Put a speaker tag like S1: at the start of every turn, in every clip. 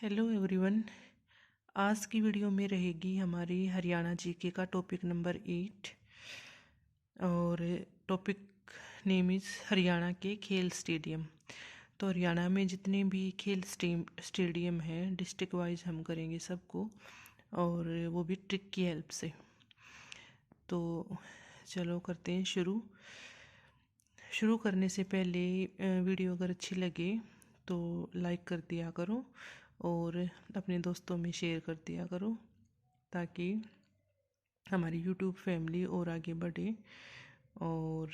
S1: Hello everyone. आज की video में रहेगी हमारी हरियाणा जीके का टॉपिक नंबर 8 और टॉपिक नेम इज़ हरियाणा के खेल स्टेडियम। तो हरियाणा में जितने भी खेल स्टेडियम हैं डिस्ट्रिक्ट वाइज हम करेंगे सबको, और वो भी ट्रिक की हेल्प से। तो चलो करते हैं शुरू करने से पहले वीडियो अगर अच्छी लगे तो लाइक कर दिया करो और अपने दोस्तों में शेयर कर दिया करो ताकि हमारी यूट्यूब फैमिली और आगे बढ़े। और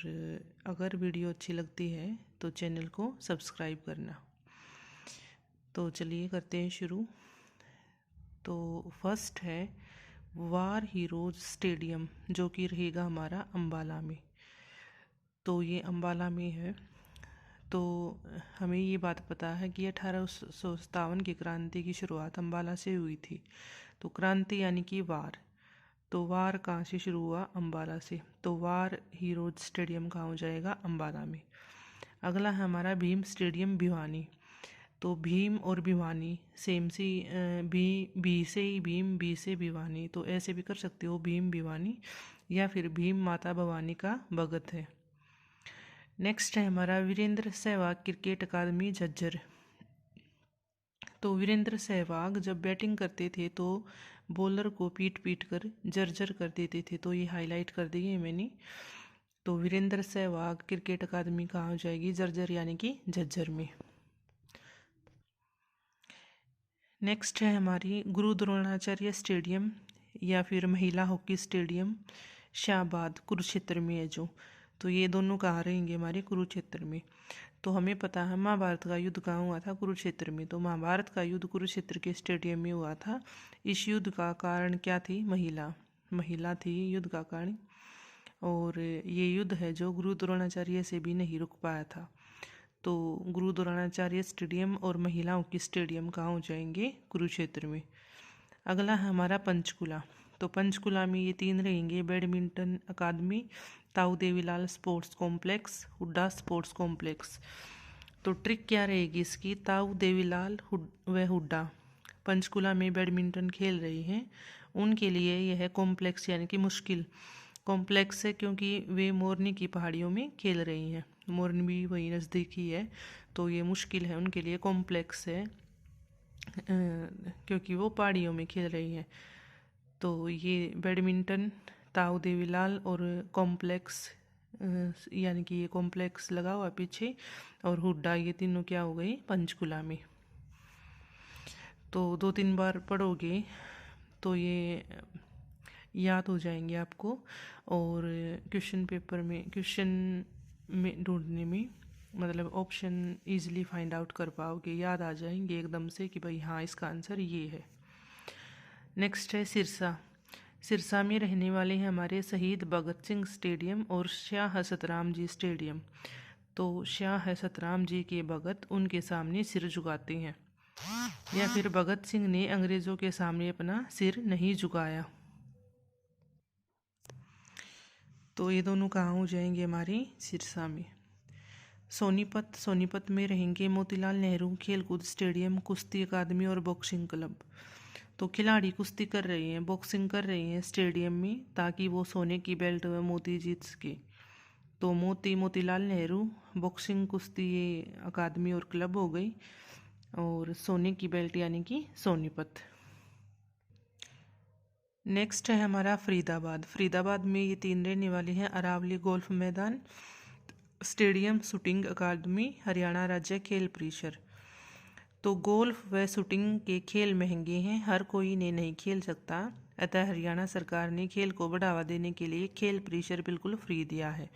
S1: अगर वीडियो अच्छी लगती है तो चैनल को सब्सक्राइब करना। तो चलिए करते हैं शुरू। तो फर्स्ट है वार हीरोज स्टेडियम, जो कि रहेगा हमारा अंबाला में। तो ये अंबाला में है। तो हमें ये बात पता है कि 1857 की क्रांति की शुरुआत अंबाला से हुई थी। तो क्रांति यानी कि वार, तो वार कहाँ से शुरू हुआ? अंबाला से। तो वार हीरोज स्टेडियम कहाँ हो जाएगा? अंबाला में। अगला है हमारा भीम स्टेडियम भिवानी। तो भीम और भिवानी सेम सी, बी से ही भीम, बी से भिवानी, तो ऐसे भी कर सकते हो भीम भिवानी, या फिर भीम माता भवानी का भगत है। नेक्स्ट है हमारा वीरेंद्र सहवाग क्रिकेट अकादमी झज्जर। तो वीरेंद्र सहवाग जब बैटिंग करते थे तो बॉलर को पीट कर जर्जर कर देते थे। तो ये हाईलाइट कर दी है मैंने। तो वीरेंद्र सहवाग क्रिकेट अकादमी कहाँ हो जाएगी? जर्जर यानी कि झज्जर में। नेक्स्ट है हमारी गुरु द्रोणाचार्य स्टेडियम या फिर महिला हॉकी स्टेडियम शाहबाद कुरुक्षेत्र में है जो। तो ये दोनों कहाँ रहेंगे? हमारे कुरुक्षेत्र में। तो हमें पता है महाभारत का युद्ध कहाँ हुआ था? कुरुक्षेत्र में। तो महाभारत का युद्ध कुरुक्षेत्र के स्टेडियम में हुआ था। इस युद्ध का कारण क्या थी? महिला थी युद्ध का कारण। और ये युद्ध है जो गुरु द्रोणाचार्य से भी नहीं रुक पाया था। तो गुरु द्रोणाचार्य स्टेडियम और महिला हॉकी स्टेडियम कहाँ हो जाएंगे? कुरुक्षेत्र में। अगला है हमारा पंचकुला। तो पंचकुला में ये तीन रहेंगे: बैडमिंटन अकादमी, ताऊ Devilal sports complex, Hooda sports complex. तो ट्रिक क्या रहेगी इसकी? ताऊ देवीलाल व हुड्डा पंचकुला में बैडमिंटन खेल रहे हैं, उनके लिए यह कॉम्प्लेक्स यानी कि मुश्किल कॉम्प्लेक्स है, क्योंकि वे मोरनी की पहाड़ियों में खेल रही हैं। मोरनी भी वही नज़दीक ही है, तो ये मुश्किल है उनके लिए, कॉम्प्लेक्स है क्योंकि वो पहाड़ियों में खेल रही हैं। तो ये बैडमिंटन, ताऊ देवीलाल और कॉम्प्लेक्स, यानी कि ये कॉम्प्लेक्स लगा हुआ पीछे, और हुड्डा, ये तीनों क्या हो गई? पंचकुला में। तो 2-3 बार पढ़ोगे तो ये याद हो जाएंगे आपको, और क्वेश्चन में ढूंढने में, मतलब ऑप्शन इजीली फाइंड आउट कर पाओगे, याद आ जाएंगे एकदम से कि भाई हाँ इसका आंसर ये है। नेक्स्ट है सिरसा में रहने वाले हैं हमारे शहीद भगत सिंह स्टेडियम और शाह हसतराम जी स्टेडियम। तो शाह हसतराम जी के भगत उनके सामने सिर झुकाते हैं, या फिर भगत सिंह ने अंग्रेजों के सामने अपना सिर नहीं झुकाया। तो ये दोनों कहाँ हो जाएंगे? हमारे सिरसा में। सोनीपत में रहेंगे मोतीलाल नेहरू खेलकूद स्टेडियम, कुश्ती अकादमी और बॉक्सिंग क्लब। तो खिलाड़ी कुश्ती कर रहे हैं, बॉक्सिंग कर रहे हैं स्टेडियम में, ताकि वो सोने की बेल्ट व मोती जीत सके। तो मोतीलाल नेहरू बॉक्सिंग कुश्ती ये अकादमी और क्लब हो गई, और सोने की बेल्ट यानी कि सोनीपत। नेक्स्ट है हमारा फरीदाबाद में ये तीन रहने वाले हैं: अरावली गोल्फ मैदान, स्टेडियम, शूटिंग अकादमी, हरियाणा राज्य खेल परिषद। तो गोल्फ व शूटिंग के खेल महंगे हैं, हर कोई इन्हें नहीं खेल सकता, अतः हरियाणा सरकार ने खेल को बढ़ावा देने के लिए खेल परिसर बिल्कुल फ्री दिया है।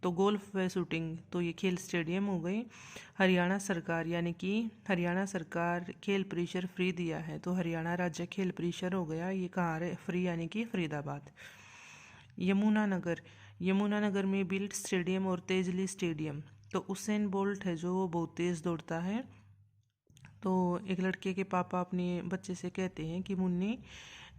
S1: तो गोल्फ व शूटिंग, तो ये खेल स्टेडियम हो गए। हरियाणा सरकार यानी कि हरियाणा सरकार खेल परिसर फ्री दिया है, तो हरियाणा राज्य खेल परिसर हो गया। ये कहाँ है? फ्री यानी कि फरीदाबाद। यमुनानगर में बिल्ट स्टेडियम और तेजली स्टेडियम। तो उसेन बोल्ट है जो वो बहुत तेज़ दौड़ता है। तो एक लड़के के पापा अपने बच्चे से कहते हैं कि मुन्नी,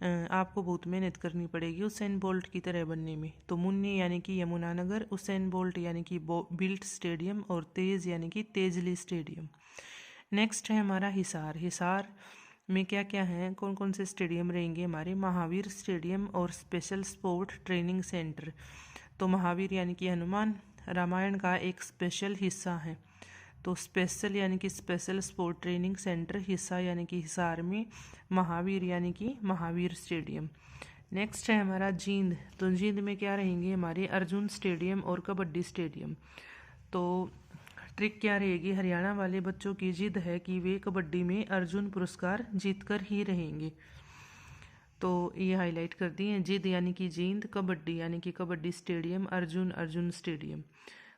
S1: आपको बहुत मेहनत करनी पड़ेगी उसेन बोल्ट की तरह बनने में। तो मुन्नी यानी कि यमुनानगर, उसेन बोल्ट यानी कि बिल्ट स्टेडियम, और तेज़ यानी कि तेजली स्टेडियम। नेक्स्ट है हमारा हिसार में क्या क्या है, कौन कौन से स्टेडियम रहेंगे हमारे, महावीर स्टेडियम और स्पेशल स्पोर्ट ट्रेनिंग सेंटर। तो महावीर यानी कि हनुमान रामायण का एक स्पेशल हिस्सा है, तो स्पेशल यानी कि स्पेशल स्पोर्ट ट्रेनिंग सेंटर, हिस्सा यानी कि हिसार में, महावीर यानी कि महावीर स्टेडियम। नेक्स्ट है हमारा जींद। तो जींद में क्या रहेंगे हमारे, अर्जुन स्टेडियम और कबड्डी स्टेडियम। तो ट्रिक क्या रहेगी, हरियाणा वाले बच्चों की जिद है कि वे कबड्डी में अर्जुन पुरस्कार जीतकर ही रहेंगे। तो ये हाईलाइट कर दी है, जिद यानी कि जींद, कबड्डी यानी कि कबड्डी स्टेडियम, अर्जुन अर्जुन स्टेडियम।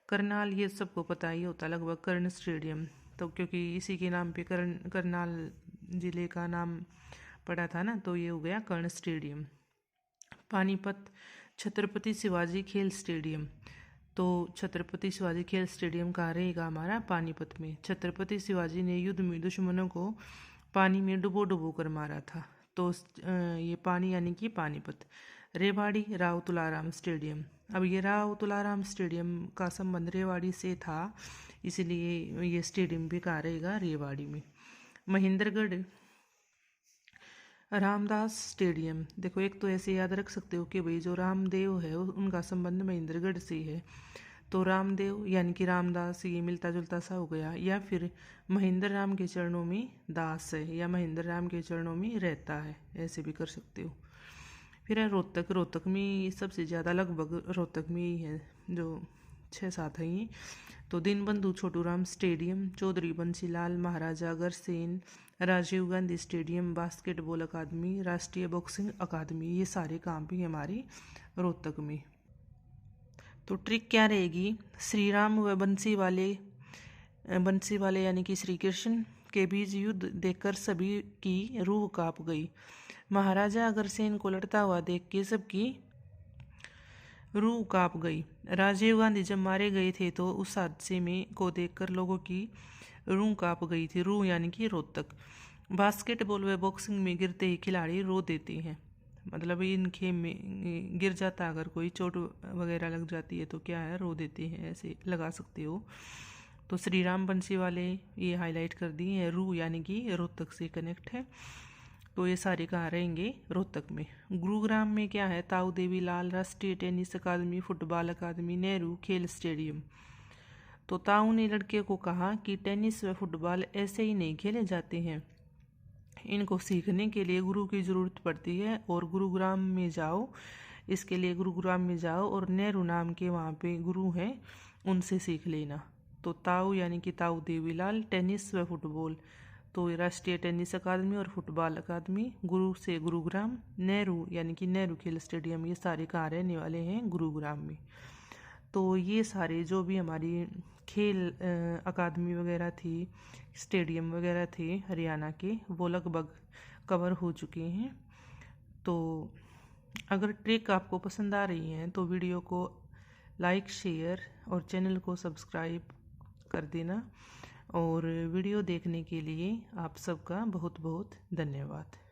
S1: करनाल ये सबको पता ही होता लगभग, कर्ण स्टेडियम, तो क्योंकि इसी के नाम पे करनाल जिले का नाम पड़ा था ना, तो ये हो गया कर्ण स्टेडियम। पानीपत छत्रपति शिवाजी खेल स्टेडियम। तो छत्रपति शिवाजी खेल स्टेडियम कहाँ रहेगा हमारा, पानीपत में। छत्रपति शिवाजी ने युद्ध में दुश्मनों को पानी में डुबो डुबो कर मारा था, तो ये पानी यानी कि पानीपत। रेवाड़ी राव तुलाराम स्टेडियम। अब ये राव तुलाराम स्टेडियम का संबंध रेवाड़ी से था, इसलिए ये स्टेडियम भी कहाँ रहेगा, रेवाड़ी में। महेंद्रगढ़ रामदास स्टेडियम। देखो एक तो ऐसे याद रख सकते हो कि भाई जो रामदेव है उनका संबंध महेंद्रगढ़ से है, तो रामदेव यानी कि रामदास, ये मिलता जुलता सा हो गया। या फिर महेंद्र राम के चरणों में दास है, या महेंद्र राम के चरणों में रहता है, ऐसे भी कर सकते हो। फिर है रोहतक। रोहतक में सबसे ज़्यादा लगभग रोहतक में ही है, जो 6-7 है ये। तो Deenbandhu Chhoturam stadium, Chaudhary Bansilal Maharaja Agrasen, Rajiv Gandhi stadium, basketball अकादमी, राष्ट्रीय बॉक्सिंग अकादमी, ये सारे काम भी हमारे रोहतक में। तो ट्रिक क्या रहेगी, श्री राम व बंसी वाले यानी कि श्री कृष्ण के बीच युद्ध देखकर सभी की रूह कांप गई। महाराजा अग्रसेन को लड़ता हुआ देख के सबकी रूह कांप गई। राजीव गांधी जब मारे गए थे तो उस हादसे में को देखकर लोगों की रूह कांप गई थी, रूह यानी कि रोहतक। बास्केटबॉल व बॉक्सिंग में गिरते ही खिलाड़ी रो देते हैं, मतलब इन खेल में गिर जाता, अगर कोई चोट वगैरह लग जाती है तो क्या है, रो देते हैं, ऐसे लगा सकते हो। तो श्री राम बंसी वाले ये हाईलाइट कर दिए हैं, रूह यानी कि रोहतक से कनेक्ट है। तो ये सारे कहाँ रहेंगे, रोहतक में। गुरुग्राम में क्या है, ताऊ देवी लाल राष्ट्रीय tennis academy, football academy, Nehru खेल स्टेडियम। तो ताऊ ने लड़के को कहा कि टेनिस व फुटबॉल ऐसे ही नहीं खेले जाते हैं, इनको सीखने के लिए गुरु की ज़रूरत पड़ती है, और गुरुग्राम में जाओ, इसके लिए गुरुग्राम में जाओ और नेहरू नाम के वहाँ पे गुरु हैं, उनसे सीख लेना। तो ताऊ यानी कि ताऊ देवीलाल, टेनिस व फुटबॉल, तो राष्ट्रीय टेनिस अकादमी और फुटबॉल अकादमी, गुरु से गुरुग्राम, नेहरू यानी कि नेहरू खेल स्टेडियम, ये सारे कहाँ रहने वाले हैं, गुरुग्राम में। तो ये सारे जो भी हमारी खेल अकादमी वगैरह थी, स्टेडियम वगैरह थे हरियाणा के, वो लगभग कवर हो चुके हैं। तो अगर ट्रिक आपको पसंद आ रही हैं तो वीडियो को लाइक, शेयर और चैनल को सब्सक्राइब कर देना। और वीडियो देखने के लिए आप सबका बहुत बहुत धन्यवाद।